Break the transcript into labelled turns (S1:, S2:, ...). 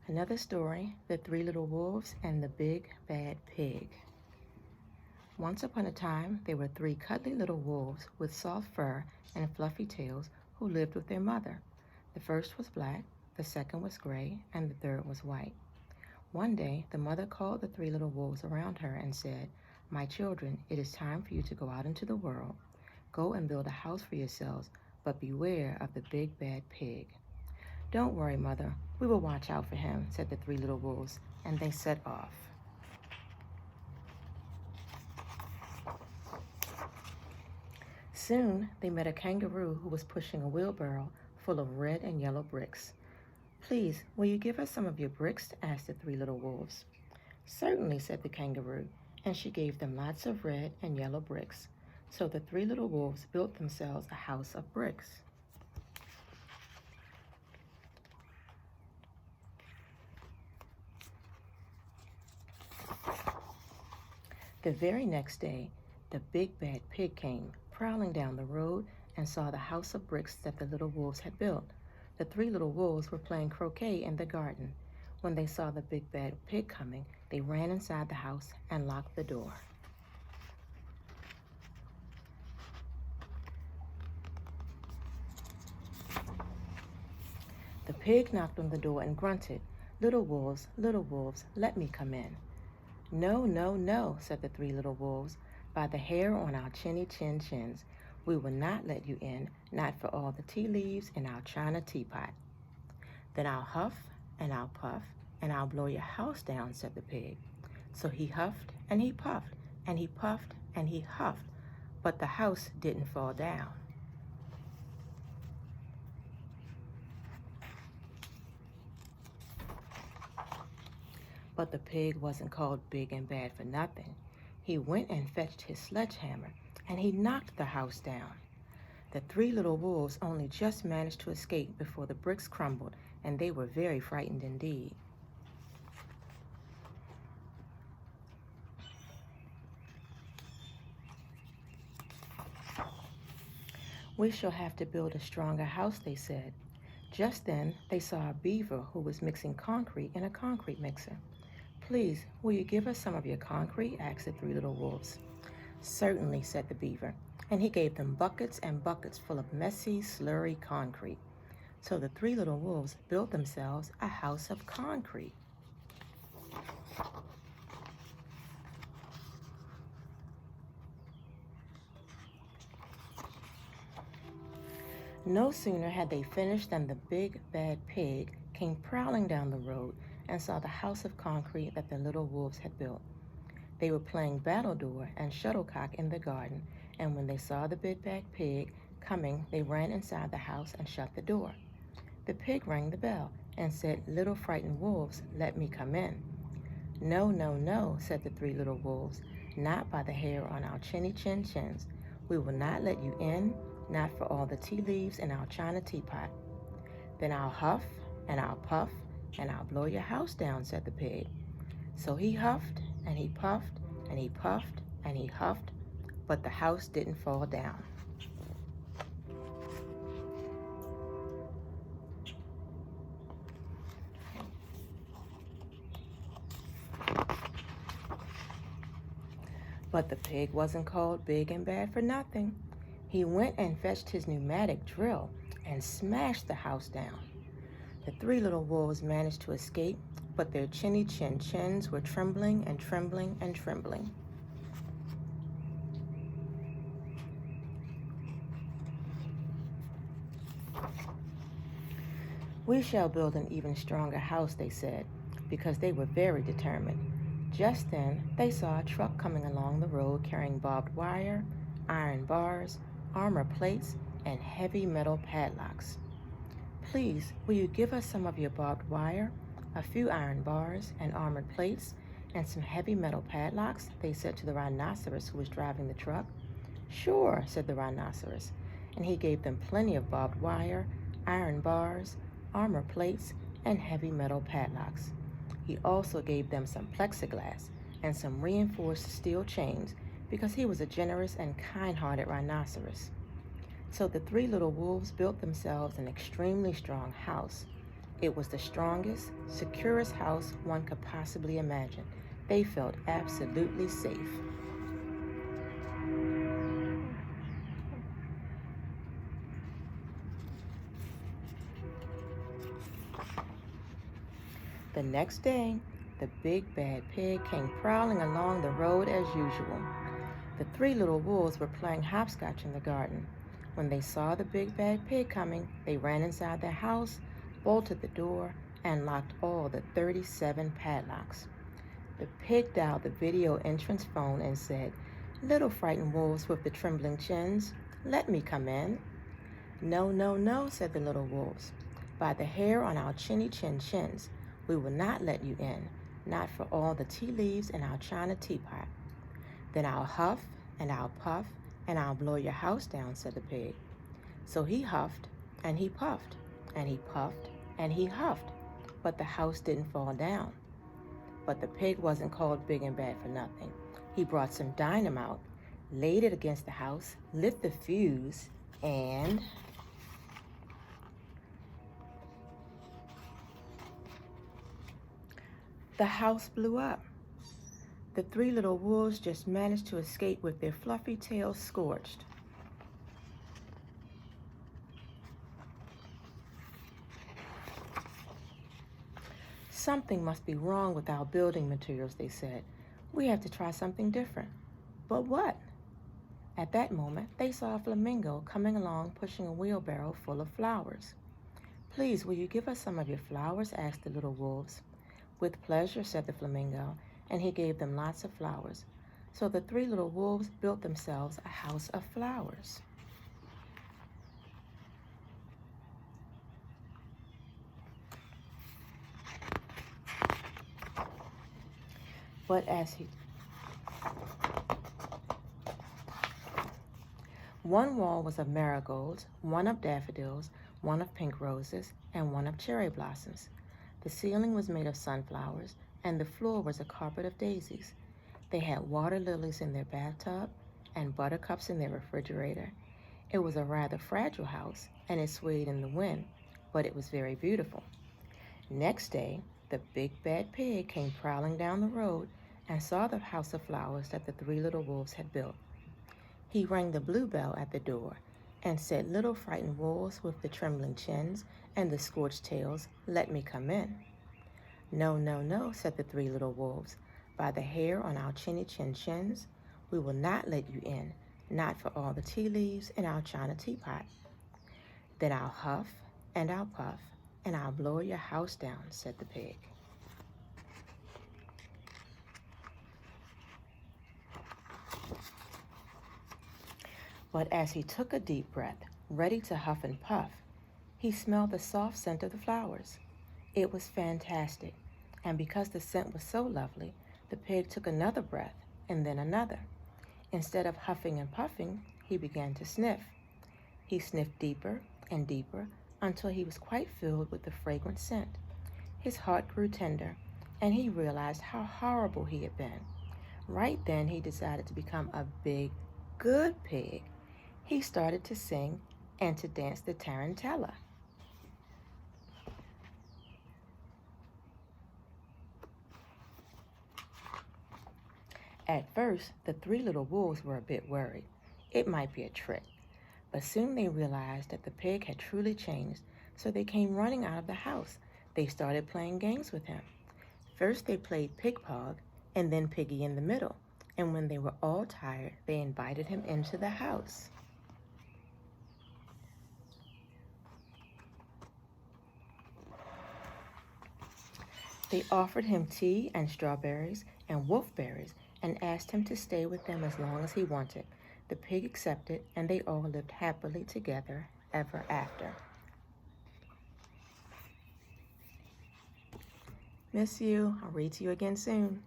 S1: Another story, The Three Little Wolves and the Big Bad Pig. Once upon a time, there were three cuddly little wolves with soft fur and fluffy tails who lived with their mother. The first was black, the second was gray, and the third was white. One day, the mother called the three little wolves around her and said, "My children, it is time for you to go out into the world. Go and build a house for yourselves, but beware of the big bad pig." "Don't worry, Mother. We will watch out for him," said the three little wolves, and they set off. Soon they met a kangaroo who was pushing a wheelbarrow full of red and yellow bricks. "Please, will you give us some of your bricks?" asked the three little wolves. "Certainly," said the kangaroo, and she gave them lots of red and yellow bricks. So the three little wolves built themselves a house of bricks. The very next day, the big bad pig came prowling down the road and saw the house of bricks that the little wolves had built. The three little wolves were playing croquet in the garden. When they saw the big bad pig coming, they ran inside the house and locked the door. The pig knocked on the door and grunted, little wolves, let me come in." "No, no, no," said the three little wolves. "By the hair on our chins, we will not let you in, not for all the tea leaves in our china teapot." "Then I'll huff and I'll puff and I'll blow your house down," said the pig. So he huffed and he puffed and he puffed and he huffed, but the house didn't fall down. But the pig wasn't called big and bad for nothing. He went and fetched his sledgehammer, and he knocked the house down. The three little wolves only just managed to escape before the bricks crumbled, and they were very frightened indeed. "We shall have to build a stronger house," they said. Just then, they saw a beaver who was mixing concrete in a concrete mixer. "Please, will you give us some of your concrete?" asked the three little wolves. "Certainly," said the beaver, and he gave them buckets and buckets full of messy, slurry concrete. So the three little wolves built themselves a house of concrete. No sooner had they finished than the big bad pig came prowling down the road and saw the house of concrete that the little wolves had built. They were playing battledore and shuttlecock in the garden, and when they saw the big bad pig coming, they ran inside the house and shut the door. The pig rang the bell and said, "Little frightened wolves, let me come in." "No, no, no," said the three little wolves, "not by the hair on our chins. We will not let you in, not for all the tea leaves in our china teapot." "Then I'll huff and I'll puff and I'll blow your house down," said the pig. So he huffed and he puffed and he puffed and he huffed, but the house didn't fall down. But the pig wasn't called big and bad for nothing. He went and fetched his pneumatic drill and smashed the house down. The three little wolves managed to escape, but their chins were trembling and trembling and trembling. "We shall build an even stronger house," they said, because they were very determined. Just then, they saw a truck coming along the road carrying barbed wire, iron bars, armor plates, and heavy metal padlocks. "Please, will you give us some of your barbed wire, a few iron bars and armored plates, and some heavy metal padlocks?" they said to the rhinoceros who was driving the truck. "Sure," said the rhinoceros, and he gave them plenty of barbed wire, iron bars, armor plates, and heavy metal padlocks. He also gave them some plexiglass and some reinforced steel chains because he was a generous and kind-hearted rhinoceros. So the three little wolves built themselves an extremely strong house. It was the strongest, securest house one could possibly imagine. They felt absolutely safe. The next day, the big bad pig came prowling along the road as usual. The three little wolves were playing hopscotch in the garden. When they saw the big bad pig coming, they ran inside their house, bolted the door, and locked all the 37 padlocks. The pig dialed the video entrance phone and said, "Little frightened wolves with the trembling chins, let me come in." "No, no, no," said the little wolves. "By the hair on our chinny chin chins, we will not let you in, not for all the tea leaves in our china teapot." "Then I'll huff, and I'll puff, and I'll blow your house down," said the pig. So he huffed, and he puffed, and he puffed, and he huffed, but the house didn't fall down. But the pig wasn't called big and bad for nothing. He brought some dynamite, laid it against the house, lit the fuse, and the house blew up. The three little wolves just managed to escape with their fluffy tails scorched. "Something must be wrong with our building materials," they said. "We have to try something different." But what? At that moment, they saw a flamingo coming along pushing a wheelbarrow full of flowers. "Please, will you give us some of your flowers?" asked the little wolves. "With pleasure," said the flamingo, and he gave them lots of flowers. So the three little wolves built themselves a house of flowers. But one wall was of marigolds, one of daffodils, one of pink roses, and one of cherry blossoms. The ceiling was made of sunflowers, and the floor was a carpet of daisies. They had water lilies in their bathtub and buttercups in their refrigerator. It was a rather fragile house, and it swayed in the wind, but it was very beautiful. Next day, the big bad pig came prowling down the road and saw the house of flowers that the three little wolves had built. He rang the bluebell at the door and said, "Little frightened wolves with the trembling chins and the scorched tails, let me come in." "No, no, no," said the three little wolves. "By the hair on our chinny chin chins, we will not let you in, not for all the tea leaves in our china teapot." "Then I'll huff, and I'll puff, and I'll blow your house down," said the pig. But as he took a deep breath, ready to huff and puff, he smelled the soft scent of the flowers. It was fantastic, and because the scent was so lovely, the pig took another breath and then another. Instead of huffing and puffing, he began to sniff. He sniffed deeper and deeper until he was quite filled with the fragrant scent. His heart grew tender, and he realized how horrible he had been. Right then, he decided to become a big, good pig. He started to sing and to dance the tarantella. At first, the three little wolves were a bit worried. It might be a trick. But soon they realized that the pig had truly changed, so they came running out of the house. They started playing games with him. First they played pig pog, and then piggy in the middle. And when they were all tired, they invited him into the house. They offered him tea and strawberries and wolfberries and asked him to stay with them as long as he wanted. The pig accepted, and they all lived happily together ever after. Miss you. I'll read to you again soon.